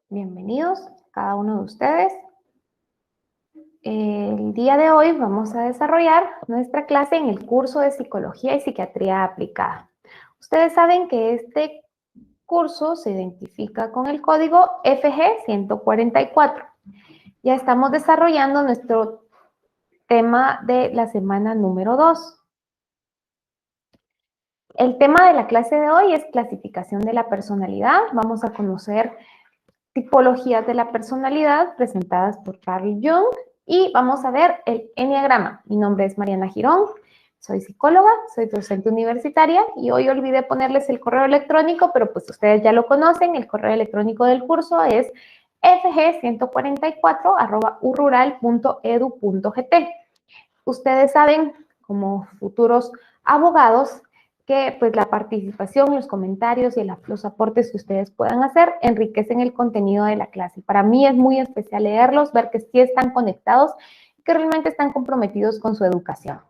Bienvenidos cada uno de ustedes. El día de hoy vamos a desarrollar nuestra clase en el curso de Psicología y Psiquiatría Aplicada. Ustedes saben que este curso se identifica con el código FG 144. Ya estamos desarrollando nuestro tema de la semana número 2. El tema de la clase de hoy es clasificación de la personalidad. Vamos a conocer tipologías de la personalidad presentadas por Carl Jung y vamos a ver el enneagrama. Mi nombre es Mariana Girón, soy psicóloga, soy docente universitaria y hoy olvidé ponerles el correo electrónico, pero pues ustedes ya lo conocen. El correo electrónico del curso es fg144@urural.edu.gt. Ustedes saben, como futuros abogados, que pues la participación, los comentarios y los aportes que ustedes puedan hacer enriquecen el contenido de la clase. Para mí es muy especial leerlos, ver que sí están conectados y que realmente están comprometidos con su educación.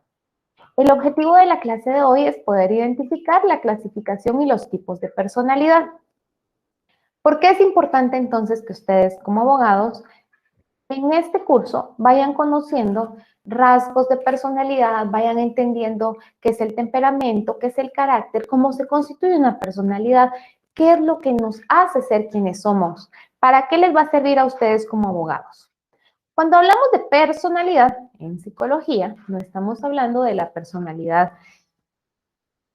El objetivo de la clase de hoy es poder identificar la clasificación y los tipos de personalidad. ¿Por qué es importante entonces que ustedes como abogados en este curso vayan conociendo rasgos de personalidad, vayan entendiendo qué es el temperamento, qué es el carácter, cómo se constituye una personalidad, qué es lo que nos hace ser quienes somos? ¿Para qué les va a servir a ustedes como abogados? Cuando hablamos de personalidad en psicología, no estamos hablando de la personalidad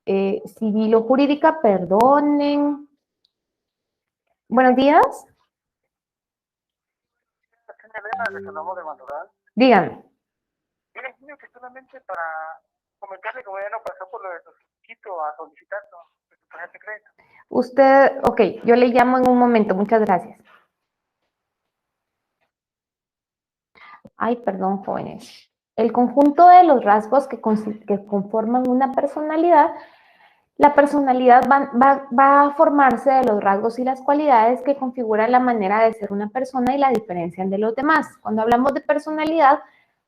civil o jurídica, perdonen. Buenos días. Dígame. Que solamente para comentarle que ya no pasó por lo de Quito a solicitar su tarjeta de crédito. Usted, ok, yo le llamo en un momento, muchas gracias. Ay, perdón, jóvenes. El conjunto de los rasgos que conforman una personalidad, la personalidad va a formarse de los rasgos y las cualidades que configuran la manera de ser una persona y la diferencian de los demás. Cuando hablamos de personalidad,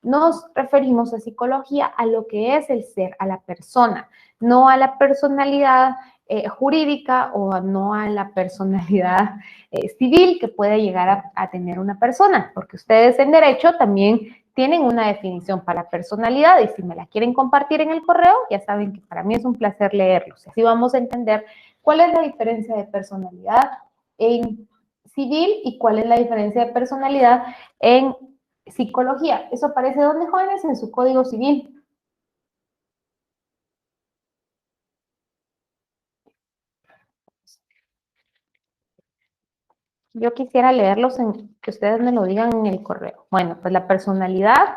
nos referimos a psicología a lo que es el ser, a la persona, no a la personalidad jurídica o no a la personalidad civil que puede llegar a tener una persona, porque ustedes en derecho también tienen una definición para personalidad y si me la quieren compartir en el correo, ya saben que para mí es un placer leerlos. Así vamos a entender cuál es la diferencia de personalidad en civil y cuál es la diferencia de personalidad en psicología. ¿Eso aparece dónde, jóvenes? En su código civil. Yo quisiera leerlos, que ustedes me lo digan en el correo. Bueno, pues la personalidad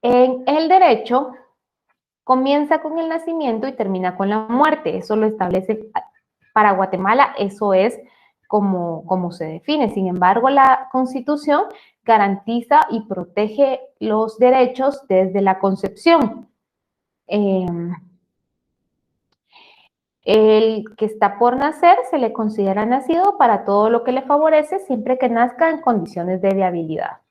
en el derecho comienza con el nacimiento y termina con la muerte. Eso lo establece para Guatemala, eso es como se define. Sin embargo, la Constitución garantiza y protege los derechos desde la concepción. El que está por nacer se le considera nacido para todo lo que le favorece siempre que nazca en condiciones de viabilidad.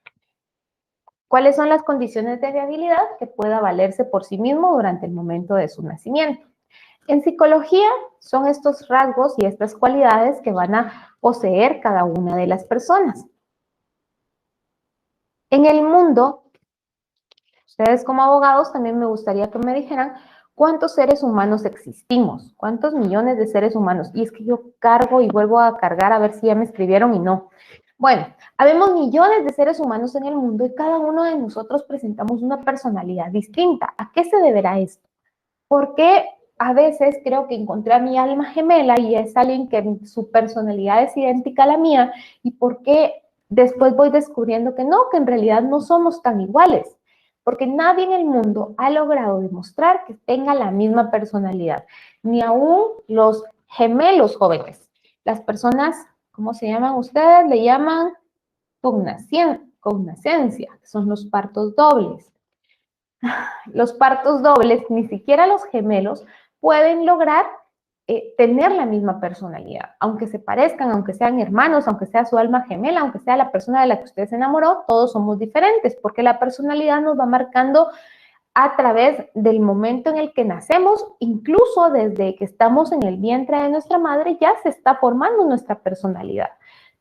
¿Cuáles son las condiciones de viabilidad? Que pueda valerse por sí mismo durante el momento de su nacimiento. En psicología son estos rasgos y estas cualidades que van a poseer cada una de las personas. En el mundo, ustedes como abogados también me gustaría que me dijeran cuántos seres humanos existimos, cuántos millones de seres humanos. Y es que yo cargo y vuelvo a cargar a ver si ya me escribieron y no. Bueno, habemos millones de seres humanos en el mundo y cada uno de nosotros presentamos una personalidad distinta. ¿A qué se deberá esto? Porque a veces creo que encontré a mi alma gemela y es alguien que su personalidad es idéntica a la mía y por qué después voy descubriendo que no, que en realidad no somos tan iguales. Porque nadie en el mundo ha logrado demostrar que tenga la misma personalidad, ni aún los gemelos jóvenes. Las personas, ¿cómo se llaman ustedes? Le llaman cognoscencia, que son los partos dobles. Los partos dobles, ni siquiera los gemelos, pueden lograr tener la misma personalidad. Aunque se parezcan, aunque sean hermanos, aunque sea su alma gemela, aunque sea la persona de la que usted se enamoró, todos somos diferentes, porque la personalidad nos va marcando a través del momento en el que nacemos, incluso desde que estamos en el vientre de nuestra madre, ya se está formando nuestra personalidad.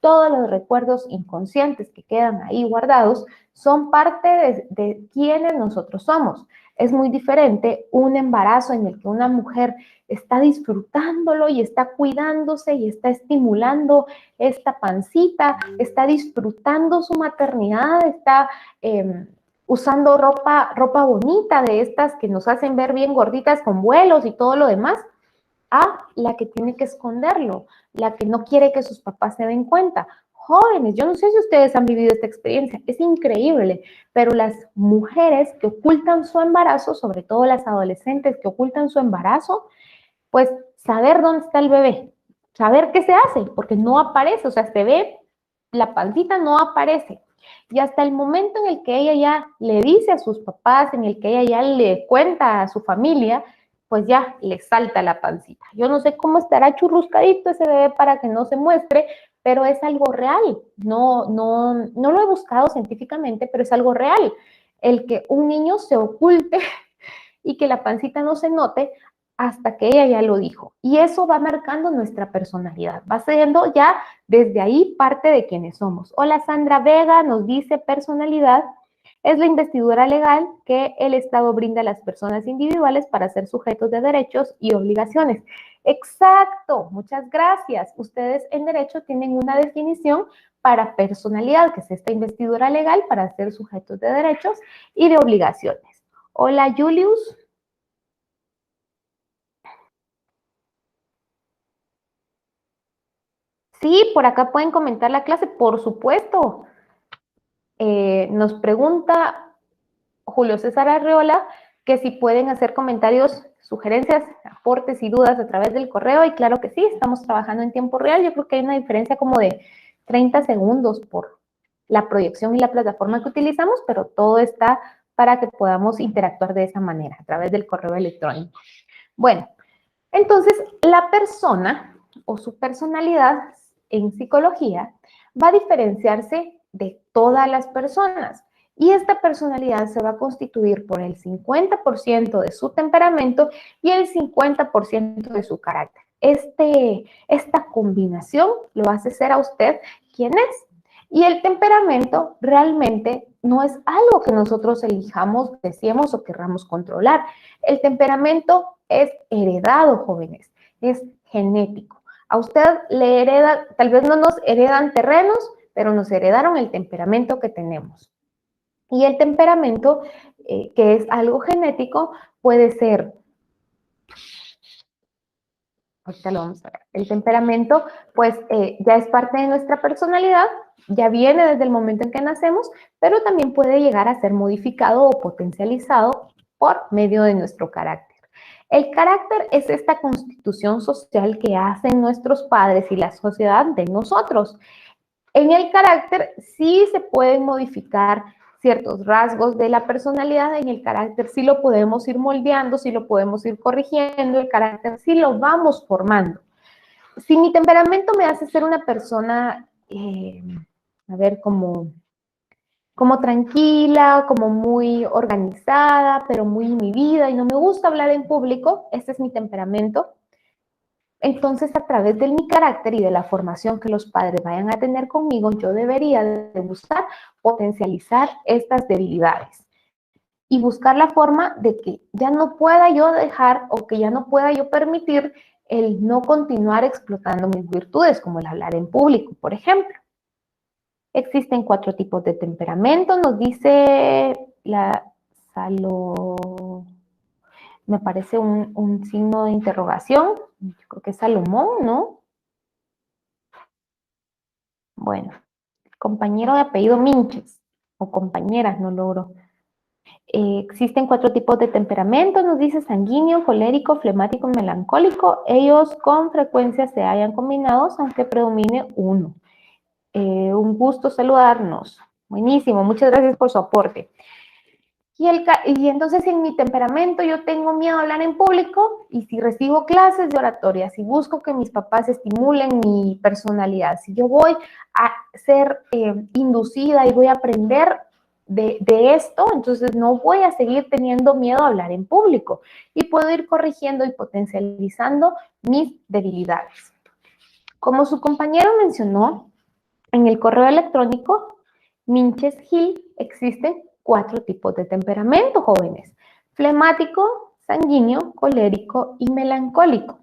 Todos los recuerdos inconscientes que quedan ahí guardados son parte de quienes nosotros somos. Es muy diferente un embarazo en el que una mujer está disfrutándolo y está cuidándose y está estimulando esta pancita, está disfrutando su maternidad, está usando ropa bonita de estas que nos hacen ver bien gorditas con vuelos y todo lo demás, a la que tiene que esconderlo, la que no quiere que sus papás se den cuenta. Jóvenes, yo no sé si ustedes han vivido esta experiencia, es increíble, pero las mujeres que ocultan su embarazo, sobre todo las adolescentes que ocultan su embarazo, pues saber dónde está el bebé, saber qué se hace, porque no aparece, o sea, se ve, la pancita no aparece. Y hasta el momento en el que ella ya le dice a sus papás, en el que ella ya le cuenta a su familia, pues ya le salta la pancita. Yo no sé cómo estará churruscadito ese bebé para que no se muestre, pero es algo real. No lo he buscado científicamente, pero es algo real. El que un niño se oculte y que la pancita no se note hasta que ella ya lo dijo. Y eso va marcando nuestra personalidad, va siendo ya desde ahí parte de quienes somos. Hola, Sandra Vega nos dice: personalidad es la investidura legal que el Estado brinda a las personas individuales para ser sujetos de derechos y obligaciones. Exacto, muchas gracias. Ustedes en derecho tienen una definición para personalidad, que es esta investidura legal para ser sujetos de derechos y de obligaciones. Hola, Julius. Sí, por acá pueden comentar la clase, por supuesto. Nos pregunta Julio César Arreola que si pueden hacer comentarios, sugerencias, aportes y dudas a través del correo. Y claro que sí, estamos trabajando en tiempo real. Yo creo que hay una diferencia como de 30 segundos por la proyección y la plataforma que utilizamos, pero todo está para que podamos interactuar de esa manera, a través del correo electrónico. Bueno, entonces la persona o su personalidad en psicología va a diferenciarse de todas las personas. Y esta personalidad se va a constituir por el 50% de su temperamento y el 50% de su carácter. Esta combinación lo hace ser a usted quien es. Y el temperamento realmente no es algo que nosotros elijamos, deseemos o querramos controlar. El temperamento es heredado, jóvenes, es genético. A usted le hereda, tal vez no nos heredan terrenos, pero nos heredaron el temperamento que tenemos. Y el temperamento, que es algo genético, puede ser, ahorita lo vamos a ver, el temperamento pues ya es parte de nuestra personalidad, ya viene desde el momento en que nacemos, pero también puede llegar a ser modificado o potencializado por medio de nuestro carácter. El carácter es esta constitución social que hacen nuestros padres y la sociedad de nosotros. En el carácter sí se pueden modificar ciertos rasgos de la personalidad, en el carácter sí lo podemos ir moldeando, sí lo podemos ir corrigiendo, el carácter sí lo vamos formando. Si mi temperamento me hace ser una persona, a ver, como tranquila, como muy organizada, pero muy inhibida y no me gusta hablar en público, este es mi temperamento. Entonces, a través de mi carácter y de la formación que los padres vayan a tener conmigo, yo debería de buscar potencializar estas debilidades y buscar la forma de que ya no pueda yo dejar o que ya no pueda yo permitir el no continuar explotando mis virtudes, como el hablar en público, por ejemplo. Existen 4 tipos de temperamento, nos dice la Salo, me parece un signo de interrogación, yo creo que es Salomón, ¿no? Bueno, compañero de apellido Minches, o compañeras, no logro. Existen 4 tipos de temperamento, nos dice sanguíneo, colérico, flemático, melancólico. Ellos con frecuencia se hallan combinados, aunque predomine uno. Un gusto saludarnos. Buenísimo, muchas gracias por su aporte. Y entonces en mi temperamento yo tengo miedo a hablar en público, y si recibo clases de oratoria, si busco que mis papás estimulen mi personalidad, si yo voy a ser inducida y voy a aprender de esto, entonces no voy a seguir teniendo miedo a hablar en público y puedo ir corrigiendo y potencializando mis debilidades. Como su compañero mencionó, en el correo electrónico Minches-Hill existen 4 tipos de temperamento, jóvenes: flemático, sanguíneo, colérico y melancólico.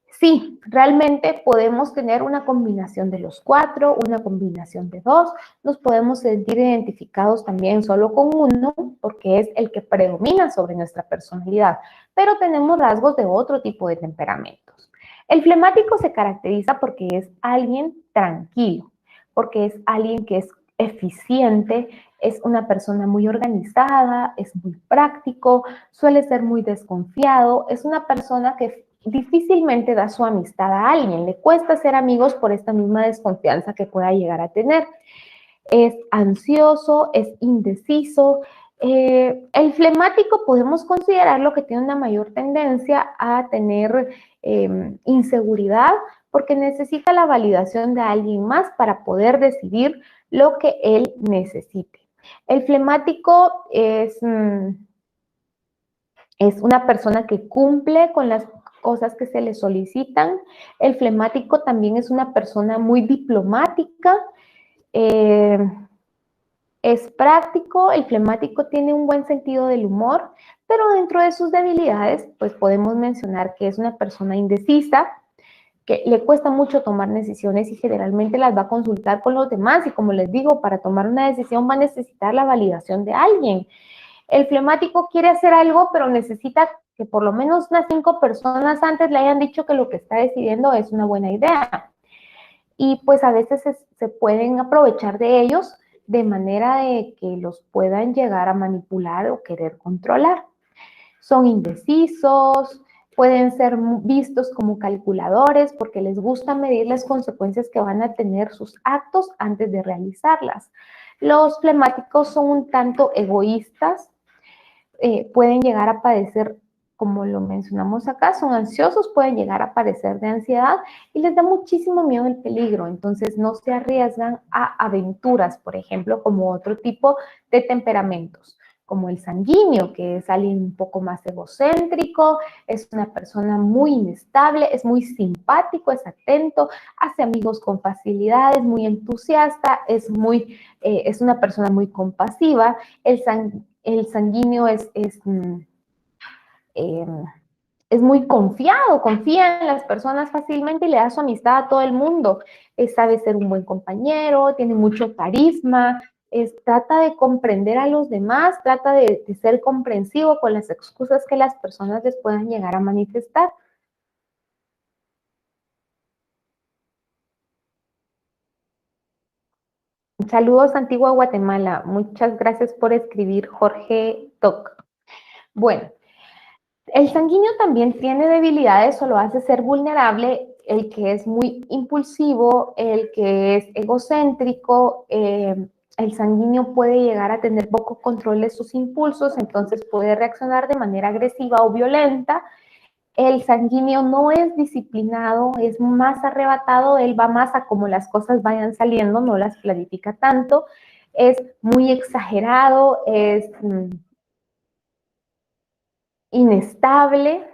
Sí, realmente podemos tener una combinación de los 4, una combinación de 2, nos podemos sentir identificados también solo con uno, porque es el que predomina sobre nuestra personalidad, pero tenemos rasgos de otro tipo de temperamentos. El flemático se caracteriza porque es alguien tranquilo, porque es alguien que es eficiente, es una persona muy organizada, es muy práctico, suele ser muy desconfiado, es una persona que difícilmente da su amistad a alguien, le cuesta ser amigos por esta misma desconfianza que pueda llegar a tener. Es ansioso, es indeciso. El flemático podemos considerarlo que tiene una mayor tendencia a tener inseguridad, porque necesita la validación de alguien más para poder decidir lo que él necesite. El flemático es una persona que cumple con las cosas que se le solicitan. El flemático también es una persona muy diplomática, es práctico. El flemático tiene un buen sentido del humor, pero dentro de sus debilidades, pues podemos mencionar que es una persona indecisa, que le cuesta mucho tomar decisiones y generalmente las va a consultar con los demás, y como les digo, para tomar una decisión va a necesitar la validación de alguien. El flemático quiere hacer algo, pero necesita que por lo menos unas 5 personas antes le hayan dicho que lo que está decidiendo es una buena idea. Y pues a veces se pueden aprovechar de ellos de manera de que los puedan llegar a manipular o querer controlar. Son indecisos, pueden ser vistos como calculadores porque les gusta medir las consecuencias que van a tener sus actos antes de realizarlas. Los flemáticos son un tanto egoístas, pueden llegar a padecer, como lo mencionamos acá, son ansiosos, pueden llegar a padecer de ansiedad y les da muchísimo miedo el peligro, entonces no se arriesgan a aventuras, por ejemplo, como otro tipo de temperamentos, como el sanguíneo, que es alguien un poco más egocéntrico, es una persona muy inestable, es muy simpático, es atento, hace amigos con facilidad, es muy entusiasta, es una persona muy compasiva. El sanguíneo es muy confiado, confía en las personas fácilmente y le da su amistad a todo el mundo. Sabe ser un buen compañero, tiene mucho carisma, trata de comprender a los demás, trata de ser comprensivo con las excusas que las personas les puedan llegar a manifestar. Saludos, Antigua Guatemala. Muchas gracias por escribir, Jorge Toc. Bueno, el sanguíneo también tiene debilidades o lo hace ser vulnerable el que es muy impulsivo, el que es egocéntrico. El sanguíneo puede llegar a tener poco control de sus impulsos, entonces puede reaccionar de manera agresiva o violenta. El sanguíneo no es disciplinado, es más arrebatado, él va más a como las cosas vayan saliendo, no las planifica tanto, es muy exagerado, es inestable.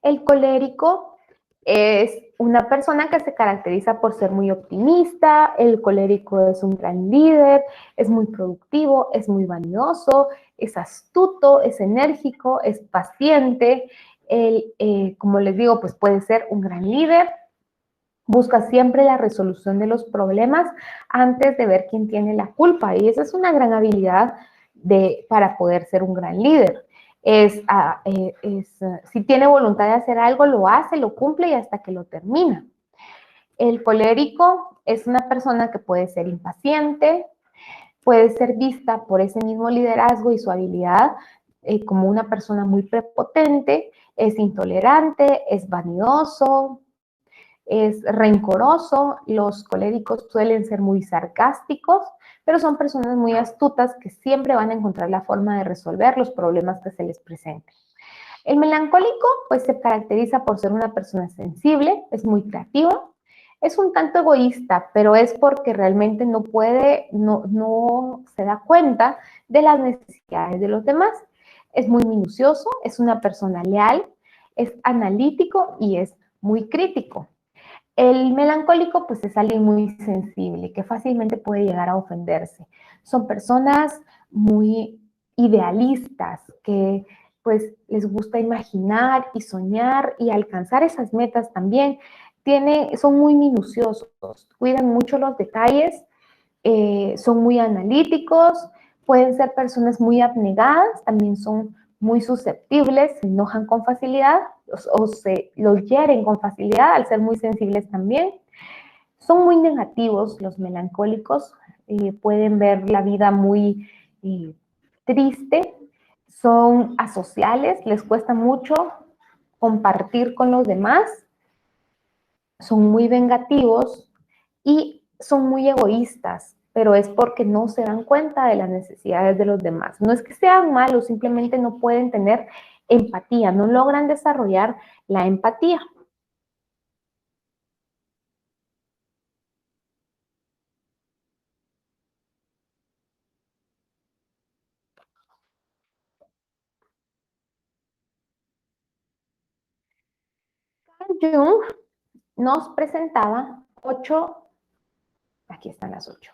El colérico es una persona que se caracteriza por ser muy optimista. El colérico es un gran líder, es muy productivo, es muy vanidoso, es astuto, es enérgico, es paciente. Como les digo, pues puede ser un gran líder. Busca siempre la resolución de los problemas antes de ver quién tiene la culpa, y esa es una gran habilidad para poder ser un gran líder. Si tiene voluntad de hacer algo, lo hace, lo cumple y hasta que lo termina. El colérico es una persona que puede ser impaciente, puede ser vista por ese mismo liderazgo y su habilidad como una persona muy prepotente, es intolerante, es vanidoso, es rencoroso, los coléricos suelen ser muy sarcásticos, pero son personas muy astutas que siempre van a encontrar la forma de resolver los problemas que se les presenten. El melancólico, pues, se caracteriza por ser una persona sensible, es muy creativo, es un tanto egoísta, pero es porque realmente no puede, no se da cuenta de las necesidades de los demás. Es muy minucioso, es una persona leal, es analítico y es muy crítico. El melancólico, pues, es alguien muy sensible, que fácilmente puede llegar a ofenderse. Son personas muy idealistas, que pues les gusta imaginar y soñar y alcanzar esas metas también. Son muy minuciosos, cuidan mucho los detalles, son muy analíticos, pueden ser personas muy abnegadas, también son muy susceptibles, se enojan con facilidad o se los hieren con facilidad al ser muy sensibles también. Son muy negativos los melancólicos, pueden ver la vida muy triste, son asociales, les cuesta mucho compartir con los demás, son muy vengativos y son muy egoístas, pero es porque no se dan cuenta de las necesidades de los demás. No es que sean malos, simplemente no pueden tener empatía, no logran desarrollar la empatía. Jung nos presentaba aquí están las 8,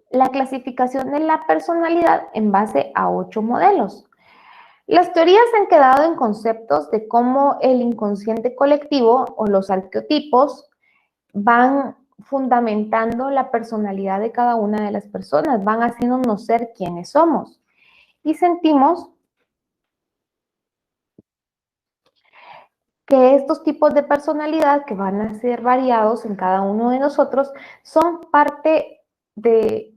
la clasificación de la personalidad en base a 8 modelos. Las teorías han quedado en conceptos de cómo el inconsciente colectivo o los arqueotipos van fundamentando la personalidad de cada una de las personas, van haciéndonos ser quienes somos. Y sentimos que estos tipos de personalidad que van a ser variados en cada uno de nosotros son parte de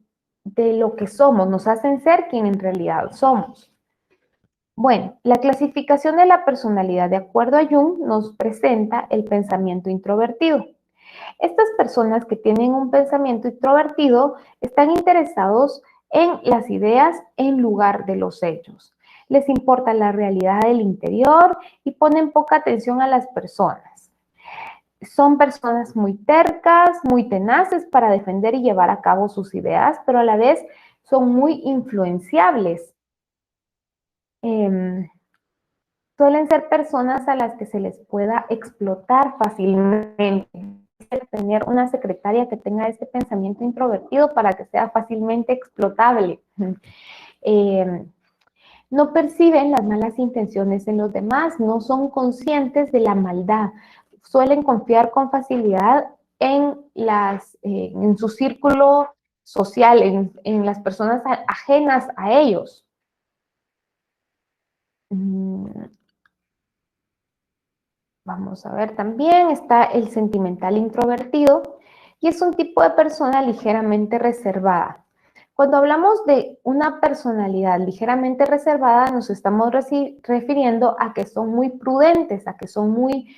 lo que somos, nos hacen ser quien en realidad somos. Bueno, la clasificación de la personalidad de acuerdo a Jung nos presenta el pensamiento introvertido. Estas personas que tienen un pensamiento introvertido están interesados en las ideas en lugar de los hechos. Les importa la realidad del interior y ponen poca atención a las personas. Son personas muy tercas, muy tenaces para defender y llevar a cabo sus ideas, pero a la vez son muy influenciables. Suelen ser personas a las que se les pueda explotar fácilmente. Tener una secretaria que tenga ese pensamiento introvertido para que sea fácilmente explotable. No perciben las malas intenciones en los demás, no son conscientes de la maldad, suelen confiar con facilidad en su círculo social, en las personas ajenas a ellos. Vamos a ver, también está el sentimental introvertido y es un tipo de persona ligeramente reservada. Cuando hablamos de una personalidad ligeramente reservada, nos estamos refiriendo a que son muy prudentes, a que son muy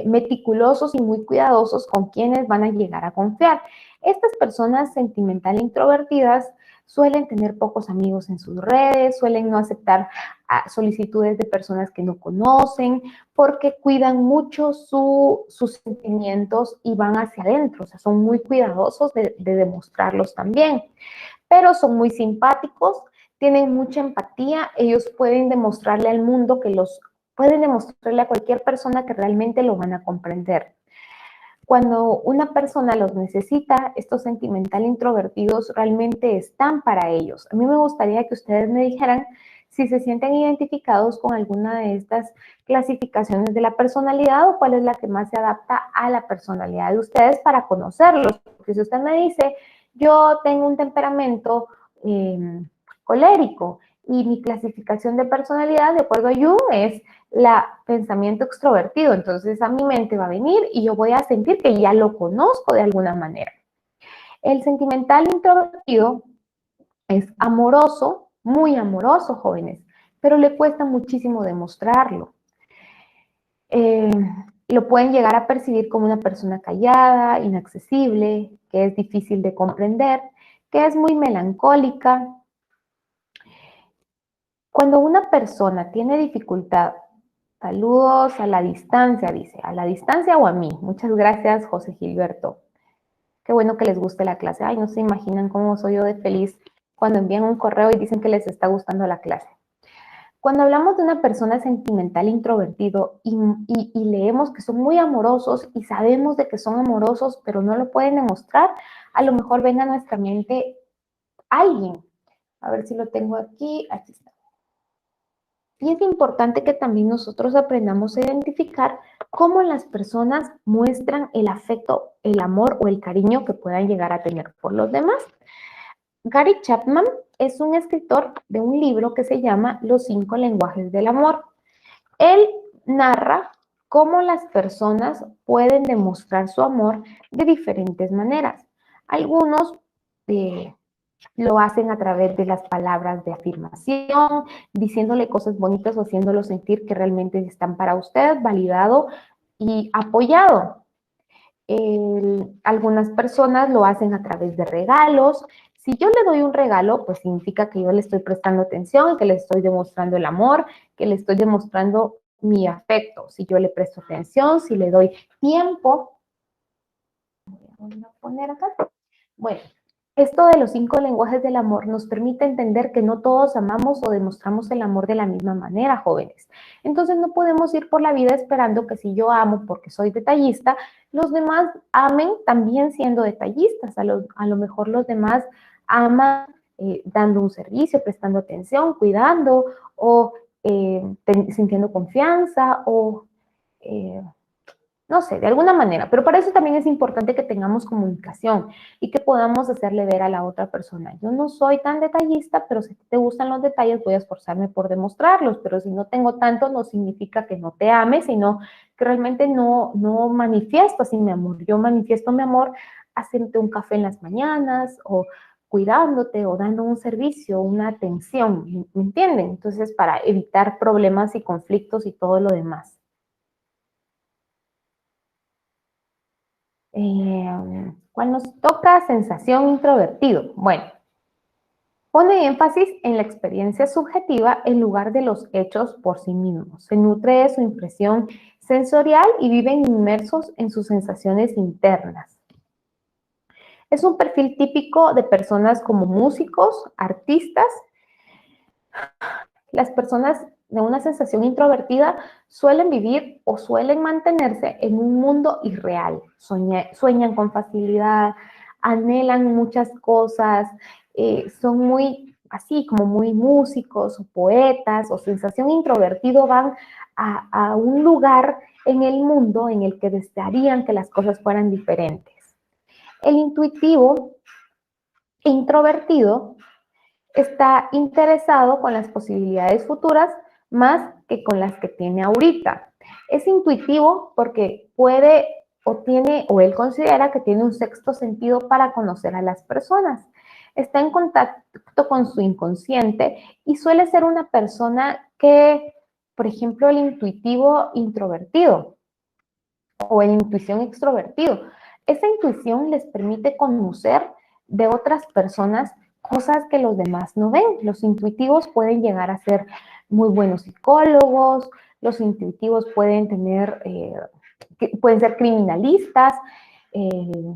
meticulosos y muy cuidadosos con quienes van a llegar a confiar. Estas personas sentimental introvertidas suelen tener pocos amigos en sus redes, suelen no aceptar solicitudes de personas que no conocen, porque cuidan mucho sus sentimientos y van hacia adentro, o sea, son muy cuidadosos de demostrarlos también, pero son muy simpáticos, tienen mucha empatía, ellos pueden demostrarle al mundo pueden demostrarle a cualquier persona que realmente lo van a comprender. Cuando una persona los necesita, estos sentimental introvertidos realmente están para ellos. A mí me gustaría que ustedes me dijeran si se sienten identificados con alguna de estas clasificaciones de la personalidad o cuál es la que más se adapta a la personalidad de ustedes para conocerlos. Porque si usted me dice, yo tengo un temperamento colérico y mi clasificación de personalidad, de acuerdo a Jung, es pensamiento extrovertido. Entonces a mi mente va a venir y yo voy a sentir que ya lo conozco de alguna manera. El sentimental introvertido es amoroso, muy amoroso, jóvenes, pero le cuesta muchísimo demostrarlo. Lo pueden llegar a percibir como una persona callada, inaccesible, que es difícil de comprender, que es muy melancólica. Cuando una persona tiene dificultad, saludos a la distancia, dice, a la distancia o a mí. Muchas gracias, José Gilberto. Qué bueno que les guste la clase. Ay, no se imaginan cómo soy yo de feliz cuando envían un correo y dicen que les está gustando la clase. Cuando hablamos de una persona sentimental introvertido y leemos que son muy amorosos y sabemos de que son amorosos, pero no lo pueden demostrar, a lo mejor venga a nuestra mente alguien. A ver si lo tengo aquí. Aquí está. Y es importante que también nosotros aprendamos a identificar cómo las personas muestran el afecto, el amor o el cariño que puedan llegar a tener por los demás. Gary Chapman es un escritor de un libro que se llama Los 5 lenguajes del amor. Él narra cómo las personas pueden demostrar su amor de diferentes maneras. Algunos lo hacen a través de las palabras de afirmación, diciéndole cosas bonitas o haciéndolo sentir que realmente están para usted, validado y apoyado. Algunas personas lo hacen a través de regalos. Si yo le doy un regalo, pues significa que yo le estoy prestando atención, que le estoy demostrando el amor, que le estoy demostrando mi afecto. Si yo le presto atención, si le doy tiempo. Voy a poner acá. Bueno, esto de los 5 lenguajes del amor nos permite entender que no todos amamos o demostramos el amor de la misma manera, jóvenes. Entonces no podemos ir por la vida esperando que si yo amo porque soy detallista, los demás amen también siendo detallistas. A lo mejor los demás aman dando un servicio, prestando atención, cuidando o sintiendo confianza o no sé, de alguna manera, pero para eso también es importante que tengamos comunicación y que podamos hacerle ver a la otra persona, yo no soy tan detallista, pero si te gustan los detalles voy a esforzarme por demostrarlos, pero si no tengo tanto no significa que no te ame, sino que realmente no manifiesto así mi amor, yo manifiesto mi amor haciéndote un café en las mañanas o cuidándote o dando un servicio, una atención, ¿me entienden? Entonces, para evitar problemas y conflictos y todo lo demás. ¿Cuál nos toca? Sensación introvertido. Bueno, pone énfasis en la experiencia subjetiva en lugar de los hechos por sí mismos. Se nutre de su impresión sensorial y viven inmersos en sus sensaciones internas. Es un perfil típico de personas como músicos, artistas. Las personas de una sensación introvertida suelen vivir o suelen mantenerse en un mundo irreal. Sueñan con facilidad, anhelan muchas cosas, son muy así como muy músicos o poetas o sensación introvertido van a un lugar en el mundo en el que desearían que las cosas fueran diferentes. El intuitivo introvertido está interesado con las posibilidades futuras más que con las que tiene ahorita. Es intuitivo porque puede o tiene o él considera que tiene un sexto sentido para conocer a las personas. Está en contacto con su inconsciente y suele ser una persona que, por ejemplo, el intuitivo introvertido o el intuición extrovertido. Esa intuición les permite conocer de otras personas cosas que los demás no ven. Los intuitivos pueden llegar a ser muy buenos psicólogos, los intuitivos pueden tener, pueden ser criminalistas, eh,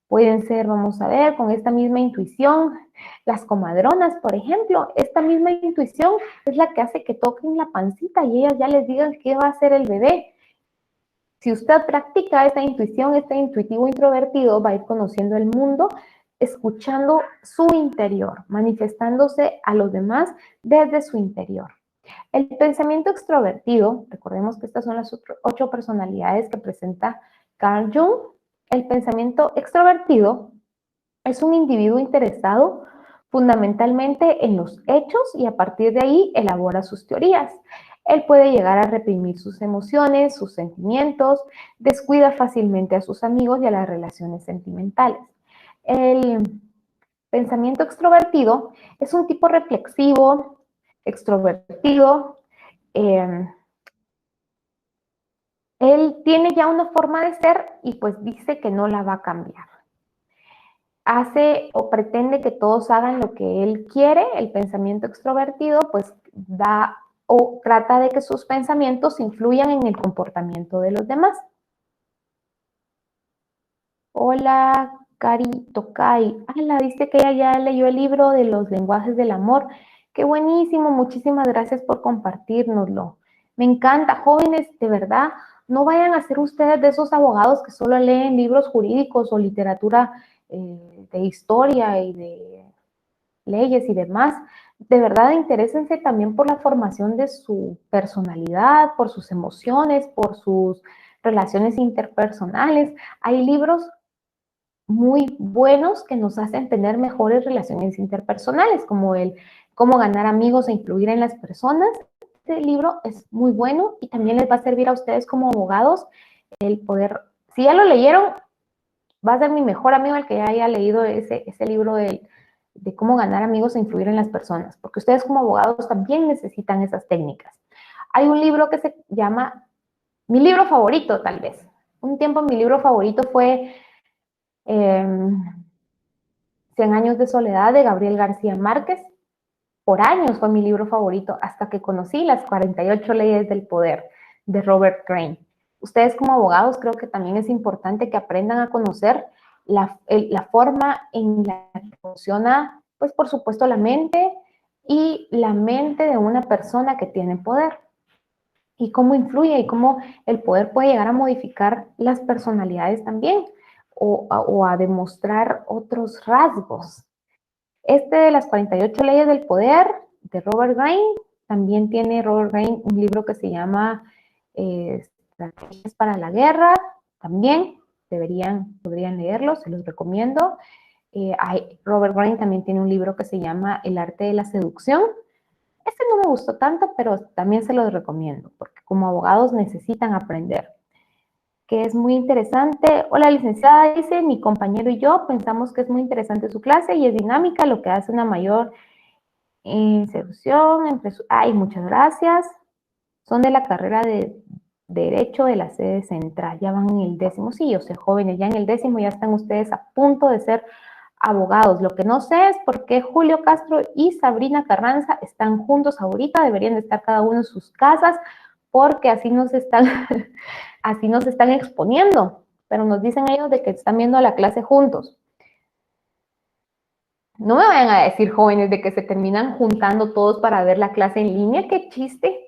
pueden ser, vamos a ver, con esta misma intuición, las comadronas, por ejemplo, esta misma intuición es la que hace que toquen la pancita y ellas ya les digan qué va a hacer el bebé. Si usted practica esta intuición, este intuitivo introvertido va a ir conociendo el mundo, escuchando su interior, manifestándose a los demás desde su interior. El pensamiento extrovertido, recordemos que estas son las 8 personalidades que presenta Carl Jung. El pensamiento extrovertido es un individuo interesado fundamentalmente en los hechos y a partir de ahí elabora sus teorías. Él puede llegar a reprimir sus emociones, sus sentimientos, descuida fácilmente a sus amigos y a las relaciones sentimentales. El pensamiento extrovertido es un tipo reflexivo, extrovertido. Él Él tiene ya una forma de ser y pues dice que no la va a cambiar. Hace o pretende que todos hagan lo que él quiere. El pensamiento extrovertido pues da o trata de que sus pensamientos influyan en el comportamiento de los demás. Hola, Cari Tokai. La dice que ella ya leyó el libro de los lenguajes del amor. Qué buenísimo, muchísimas gracias por compartirnoslo. Me encanta, jóvenes, de verdad, no vayan a ser ustedes de esos abogados que solo leen libros jurídicos o literatura de historia y de leyes y demás. De verdad, interésense también por la formación de su personalidad, por sus emociones, por sus relaciones interpersonales. Hay libros muy buenos que nos hacen tener mejores relaciones interpersonales, como el Cómo ganar amigos e influir en las personas. Este libro es muy bueno y también les va a servir a ustedes como abogados el poder, si ya lo leyeron, va a ser mi mejor amigo el que ya haya leído ese libro de cómo ganar amigos e influir en las personas, porque ustedes como abogados también necesitan esas técnicas. Hay un libro que se llama, mi libro favorito tal vez, un tiempo mi libro favorito fue 100 años de soledad de Gabriel García Márquez. Por años fue mi libro favorito hasta que conocí las 48 leyes del poder de Robert Greene. Ustedes como abogados creo que también es importante que aprendan a conocer la forma en la que funciona, pues por supuesto la mente y la mente de una persona que tiene poder y cómo influye y cómo el poder puede llegar a modificar las personalidades también o a demostrar otros rasgos. Este de las 48 leyes del poder de Robert Greene, también tiene Robert Greene un libro que se llama Estrategias para la guerra, también podrían leerlo, se los recomiendo. Robert Greene también tiene un libro que se llama El arte de la seducción. Este no me gustó tanto, pero también se los recomiendo, porque como abogados necesitan aprender, que es muy interesante. Hola, licenciada, dice, mi compañero y yo pensamos que es muy interesante su clase y es dinámica, lo que hace una mayor inserción entre su... Ay, muchas gracias. Son de la carrera de Derecho de la sede central, ya van en el 10º. Sí, yo sé, jóvenes, ya en el 10º ya están ustedes a punto de ser abogados. Lo que no sé es por qué Julio Castro y Sabrina Carranza están juntos ahorita, deberían de estar cada uno en sus casas, porque así nos están, así nos están exponiendo, pero nos dicen ellos de que están viendo la clase juntos. No me vayan a decir, jóvenes, de que se terminan juntando todos para ver la clase en línea, qué chiste.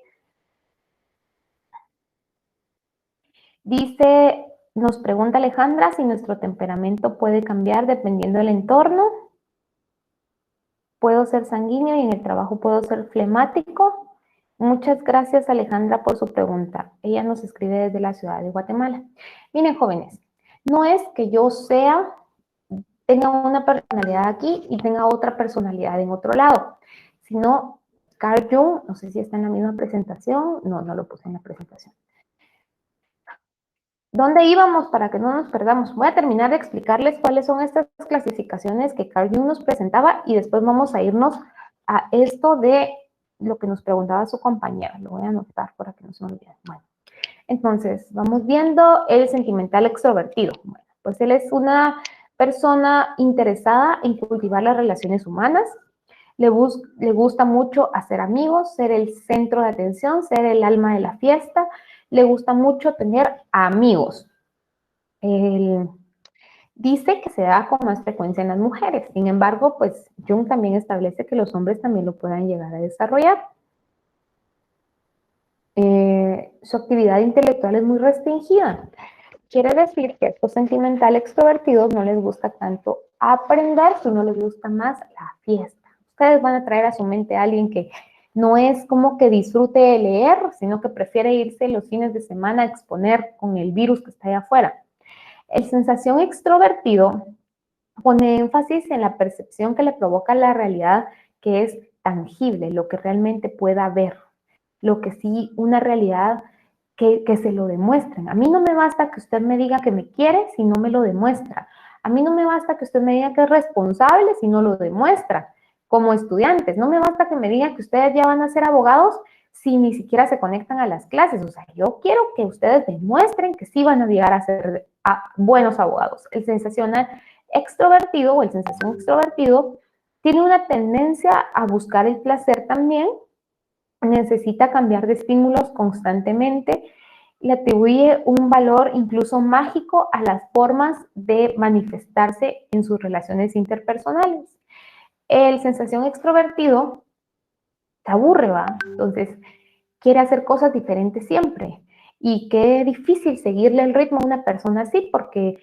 Dice, nos pregunta Alejandra si nuestro temperamento puede cambiar dependiendo del entorno. Puedo ser sanguíneo y en el trabajo puedo ser flemático. Muchas gracias, Alejandra, por su pregunta. Ella nos escribe desde la ciudad de Guatemala. Miren, jóvenes, no es que yo tenga una personalidad aquí y tenga otra personalidad en otro lado, sino Carl Jung, no sé si está en la misma presentación, no lo puse en la presentación. ¿Dónde íbamos para que no nos perdamos? Voy a terminar de explicarles cuáles son estas clasificaciones que Carl Jung nos presentaba y después vamos a irnos a esto de lo que nos preguntaba su compañera. Lo voy a anotar para que no se me olvide. Bueno, entonces, vamos viendo el sentimental extrovertido. Bueno, pues él es una persona interesada en cultivar las relaciones humanas. Le gusta mucho hacer amigos, ser el centro de atención, ser el alma de la fiesta. Le gusta mucho tener amigos. Él dice que se da con más frecuencia en las mujeres. Sin embargo, pues Jung también establece que los hombres también lo puedan llegar a desarrollar. Su actividad intelectual es muy restringida. Quiere decir que a estos sentimental extrovertidos no les gusta tanto aprender, sino les gusta más la fiesta. Ustedes van a traer a su mente a alguien que no es como que disfrute de leer, sino que prefiere irse los fines de semana a exponer con el virus que está allá afuera. El sensación extrovertido pone énfasis en la percepción que le provoca la realidad que es tangible, lo que realmente pueda ver, lo que sí, una realidad que se lo demuestren. A mí no me basta que usted me diga que me quiere si no me lo demuestra. A mí no me basta que usted me diga que es responsable si no lo demuestra. Como estudiantes, no me basta que me diga que ustedes ya van a ser abogados si ni siquiera se conectan a las clases? O sea, yo quiero que ustedes demuestren que sí van a llegar a ser buenos abogados. El sensacional extrovertido o el sensación extrovertido tiene una tendencia a buscar el placer también, necesita cambiar de estímulos constantemente, le atribuye un valor incluso mágico a las formas de manifestarse en sus relaciones interpersonales. El sensación extrovertido se aburre, ¿va? Entonces, quiere hacer cosas diferentes siempre. Y qué difícil seguirle el ritmo a una persona así, porque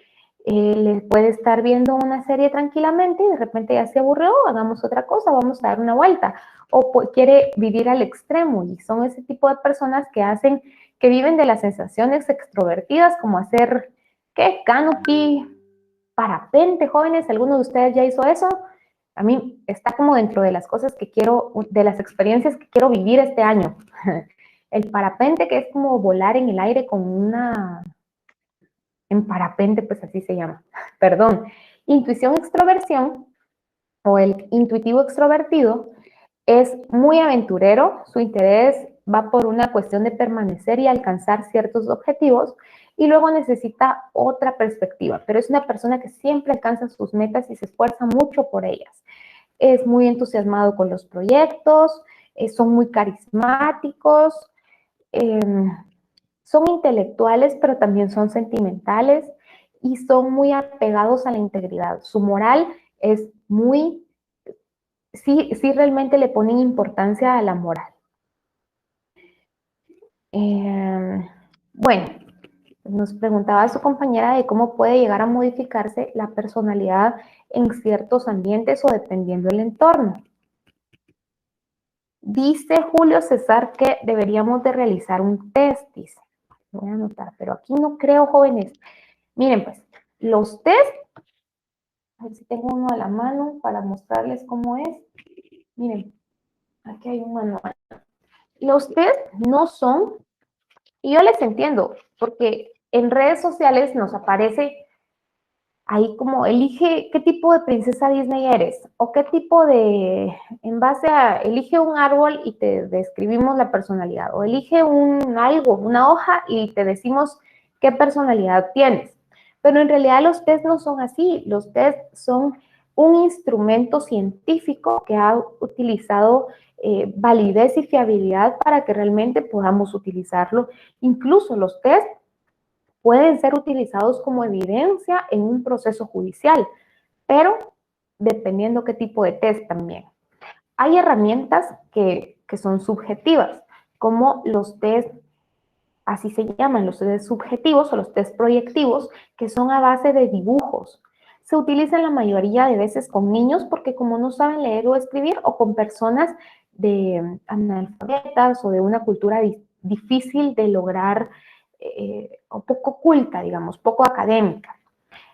le puede estar viendo una serie tranquilamente y de repente ya se aburrió, hagamos otra cosa, vamos a dar una vuelta. O quiere vivir al extremo y son ese tipo de personas que viven de las sensaciones extrovertidas, como hacer, ¿qué? Canopy, parapente, jóvenes, ¿alguno de ustedes ya hizo eso? A mí está como dentro de las cosas que quiero, de las experiencias que quiero vivir este año. El parapente, que es como volar en el aire con en parapente, pues así se llama, perdón. Intuición extroversión o el intuitivo extrovertido es muy aventurero, su interés va por una cuestión de permanecer y alcanzar ciertos objetivos y luego necesita otra perspectiva, pero es una persona que siempre alcanza sus metas y se esfuerza mucho por ellas. Es muy entusiasmado con los proyectos, son muy carismáticos, eh, son intelectuales, pero también son sentimentales y son muy apegados a la integridad. Su moral es muy, sí realmente le ponen importancia a la moral. Bueno, nos preguntaba su compañera de cómo puede llegar a modificarse la personalidad en ciertos ambientes o dependiendo del entorno. Dice Julio César que deberíamos de realizar un test, dice. Voy a anotar, pero aquí no creo, jóvenes. Miren, pues, los test, a ver si tengo uno a la mano para mostrarles cómo es. Miren, aquí hay un manual. Los test no son, y yo les entiendo, porque en redes sociales nos aparece ahí como elige qué tipo de princesa Disney eres o qué tipo de, en base a, elige un árbol y te describimos la personalidad o elige un algo, una hoja y te decimos qué personalidad tienes. Pero en realidad los test no son así, los test son un instrumento científico que ha utilizado validez y fiabilidad para que realmente podamos utilizarlo. Incluso los test pueden ser utilizados como evidencia en un proceso judicial, pero dependiendo qué tipo de test también. Hay herramientas que son subjetivas, como los test, así se llaman, los test subjetivos o los test proyectivos, que son a base de dibujos. Se utilizan la mayoría de veces con niños porque como no saben leer o escribir o con personas de analfabetas o de una cultura difícil de lograr o poco culta, digamos, poco académica.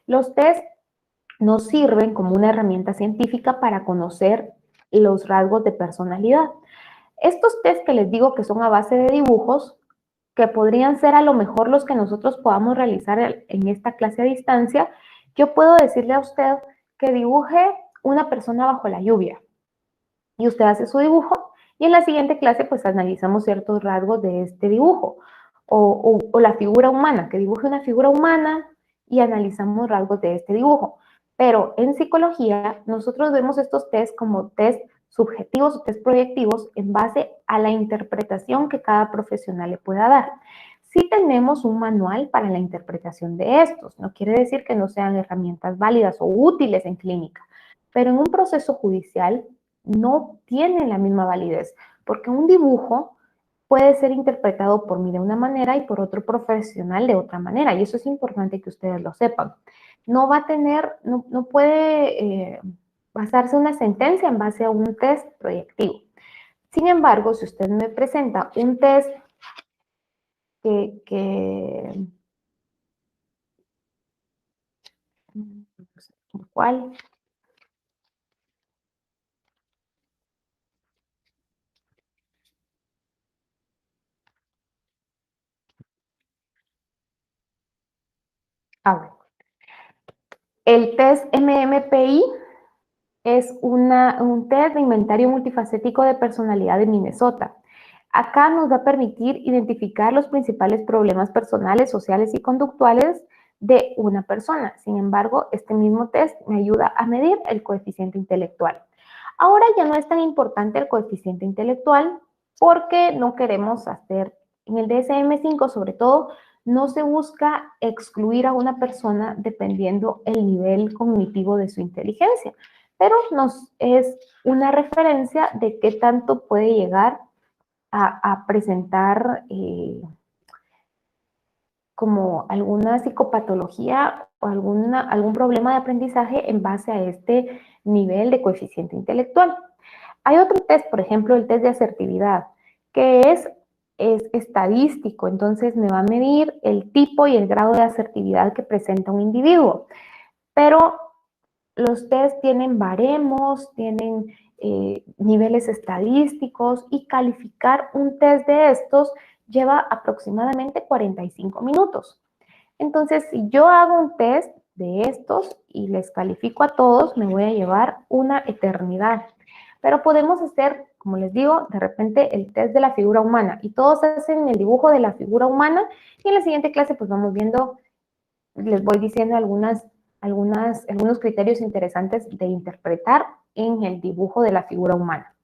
Los test nos sirven como una herramienta científica para conocer los rasgos de personalidad. Estos test que les digo que son a base de dibujos, que podrían ser a lo mejor los que nosotros podamos realizar en esta clase a distancia, yo puedo decirle a usted que dibuje una persona bajo la lluvia y usted hace su dibujo y en la siguiente clase pues analizamos ciertos rasgos de este dibujo o la figura humana, que dibuje una figura humana y analizamos rasgos de este dibujo. Pero en psicología nosotros vemos estos test como test subjetivos o test proyectivos en base a la interpretación que cada profesional le pueda dar. Sí tenemos un manual para la interpretación de estos, no quiere decir que no sean herramientas válidas o útiles en clínica, pero en un proceso judicial no tienen la misma validez, porque un dibujo puede ser interpretado por mí de una manera y por otro profesional de otra manera, y eso es importante que ustedes lo sepan. No va a tener, no puede basarse una sentencia en base a un test proyectivo. Sin embargo, si usted me presenta un test que ¿cuál? A ver. El test MMPI es un test de inventario multifacético de personalidad de Minnesota. Acá nos va a permitir identificar los principales problemas personales, sociales y conductuales de una persona. Sin embargo, este mismo test me ayuda a medir el coeficiente intelectual. Ahora ya no es tan importante el coeficiente intelectual porque no queremos hacer, en el DSM-5 sobre todo, no se busca excluir a una persona dependiendo el nivel cognitivo de su inteligencia, pero nos es una referencia de qué tanto puede llegar a presentar como alguna psicopatología o algún problema de aprendizaje en base a este nivel de coeficiente intelectual. Hay otro test, por ejemplo, el test de asertividad, que es estadístico, entonces me va a medir el tipo y el grado de asertividad que presenta un individuo. Pero los test tienen baremos, tienen niveles estadísticos y calificar un test de estos lleva aproximadamente 45 minutos. Entonces, si yo hago un test de estos y les califico a todos, me voy a llevar una eternidad. Pero podemos hacer, como les digo, de repente el test de la figura humana y todos hacen el dibujo de la figura humana y en la siguiente clase pues vamos viendo, les voy diciendo algunos criterios interesantes de interpretar en el dibujo de la figura humana.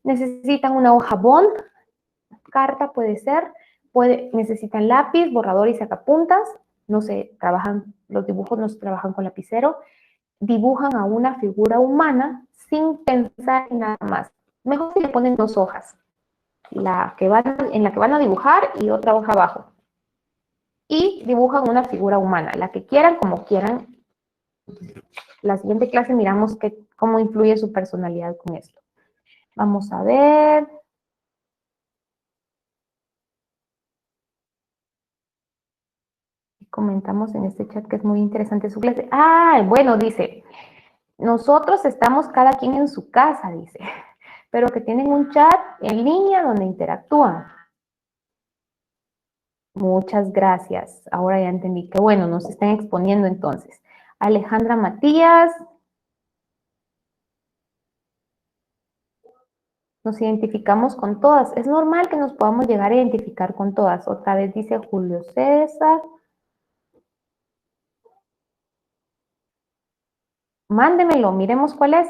Necesitan una hoja bond, carta puede ser, necesitan lápiz, borrador y sacapuntas, no se trabajan, los dibujos no se trabajan con lapicero, dibujan a una figura humana sin pensar en nada más. Mejor si le ponen dos hojas, en la que van a dibujar y otra hoja abajo. Y dibujan una figura humana, la que quieran, como quieran. La siguiente clase miramos cómo influye su personalidad con esto. Vamos a ver. Comentamos en este chat que es muy interesante su clase. Ah, bueno, dice, nosotros estamos cada quien en su casa, dice, pero que tienen un chat en línea donde interactúan. Muchas gracias. Ahora ya entendí que bueno, nos están exponiendo entonces. Alejandra Matías. Nos identificamos con todas. Es normal que nos podamos llegar a identificar con todas. Otra vez dice Julio César. Mándemelo, miremos cuál es.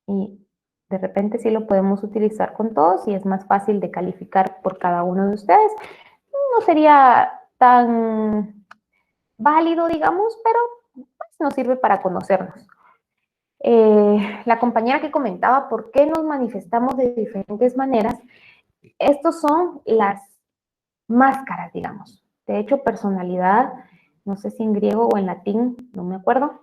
Y de repente sí lo podemos utilizar con todos y es más fácil de calificar por cada uno de ustedes. No sería tan válido, digamos, pero pues, nos sirve para conocernos. La compañera que comentaba por qué nos manifestamos de diferentes maneras, estos son las máscaras, digamos. De hecho, personalidad, no sé si en griego o en latín, no me acuerdo,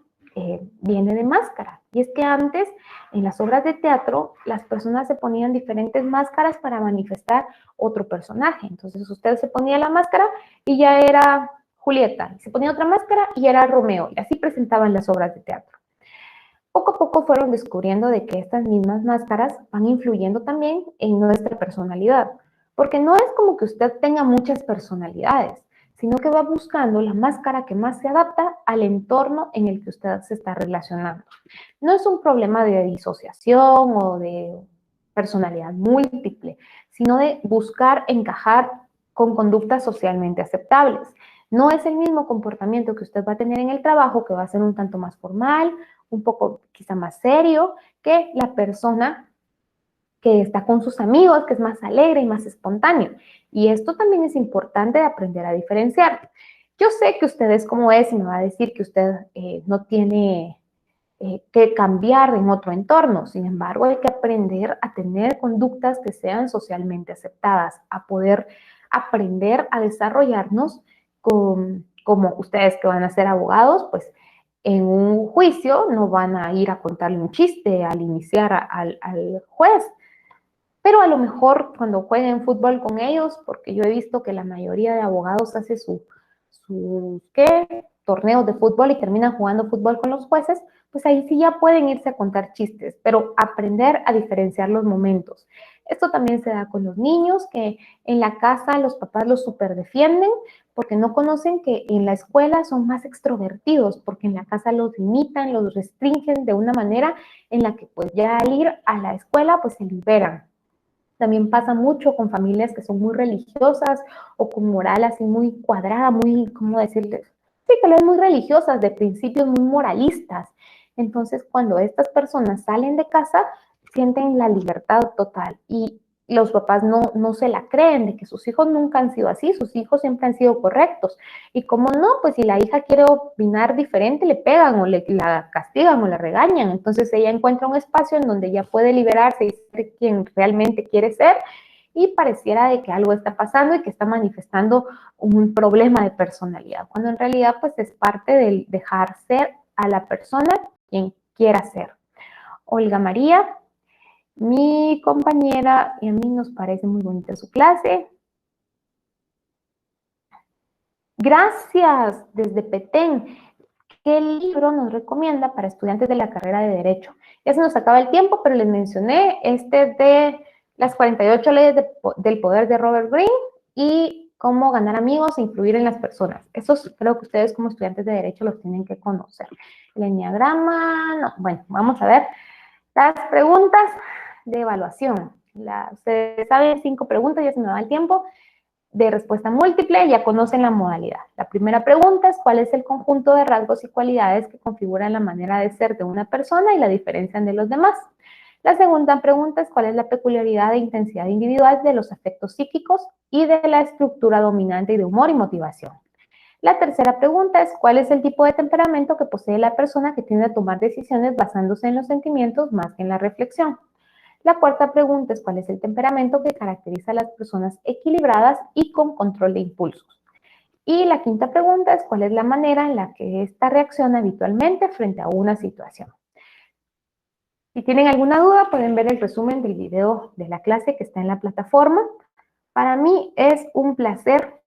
viene de máscara. Y es que antes, en las obras de teatro, las personas se ponían diferentes máscaras para manifestar otro personaje. Entonces, usted se ponía la máscara y ya era Julieta. Se ponía otra máscara y era Romeo. Y así presentaban las obras de teatro. Poco a poco fueron descubriendo de que estas mismas máscaras van influyendo también en nuestra personalidad. Porque no es como que usted tenga muchas personalidades, sino que va buscando la máscara que más se adapta al entorno en el que usted se está relacionando. No es un problema de disociación o de personalidad múltiple, sino de buscar encajar con conductas socialmente aceptables. No es el mismo comportamiento que usted va a tener en el trabajo, que va a ser un tanto más formal, un poco quizá más serio, que la persona que está con sus amigos, que es más alegre y más espontáneo. Y esto también es importante de aprender a diferenciar. Yo sé que usted es como es y me va a decir que usted no tiene que cambiar en otro entorno. Sin embargo, hay que aprender a tener conductas que sean socialmente aceptadas, a poder aprender a desarrollarnos como ustedes que van a ser abogados, pues en un juicio no van a ir a contarle un chiste al iniciar al juez, pero a lo mejor cuando jueguen fútbol con ellos, porque yo he visto que la mayoría de abogados hace sus torneos de fútbol y terminan jugando fútbol con los jueces, pues ahí sí ya pueden irse a contar chistes, pero aprender a diferenciar los momentos. Esto también se da con los niños, que en la casa los papás los super defienden porque no conocen que en la escuela son más extrovertidos, porque en la casa los limitan, los restringen de una manera en la que pues ya al ir a la escuela pues se liberan. También pasa mucho con familias que son muy religiosas o con moral así muy cuadrada, muy, ¿cómo decirles? Sí, que es muy religiosas, de principios muy moralistas. Entonces, cuando estas personas salen de casa, sienten la libertad total y los papás no se la creen de que sus hijos nunca han sido así, sus hijos siempre han sido correctos. Y como no, pues si la hija quiere opinar diferente, le pegan o la castigan o la regañan. Entonces ella encuentra un espacio en donde ella puede liberarse y ser quien realmente quiere ser y pareciera de que algo está pasando y que está manifestando un problema de personalidad, cuando en realidad pues es parte del dejar ser a la persona quien quiera ser. Olga María, mi compañera, y a mí nos parece muy bonita su clase. Gracias, desde Petén. ¿Qué libro nos recomienda para estudiantes de la carrera de Derecho? Ya se nos acaba el tiempo, pero les mencioné este de las 48 leyes del poder de Robert Greene y cómo ganar amigos e influir en las personas. Esos creo que ustedes como estudiantes de Derecho los tienen que conocer. El enneagrama, no. Bueno, vamos a ver las preguntas de evaluación. Ustedes saben, 5 preguntas, ya se me va el tiempo de respuesta múltiple, ya conocen la modalidad. La primera pregunta es cuál es el conjunto de rasgos y cualidades que configuran la manera de ser de una persona y la diferencian de los demás. La segunda pregunta es cuál es la peculiaridad e intensidad individual de los afectos psíquicos y de la estructura dominante y de humor y motivación. La tercera pregunta es cuál es el tipo de temperamento que posee la persona que tiende a tomar decisiones basándose en los sentimientos más que en la reflexión. La cuarta pregunta es cuál es el temperamento que caracteriza a las personas equilibradas y con control de impulsos. Y la quinta pregunta es cuál es la manera en la que ésta reacciona habitualmente frente a una situación. Si tienen alguna duda, pueden ver el resumen del video de la clase que está en la plataforma. Para mí es un placer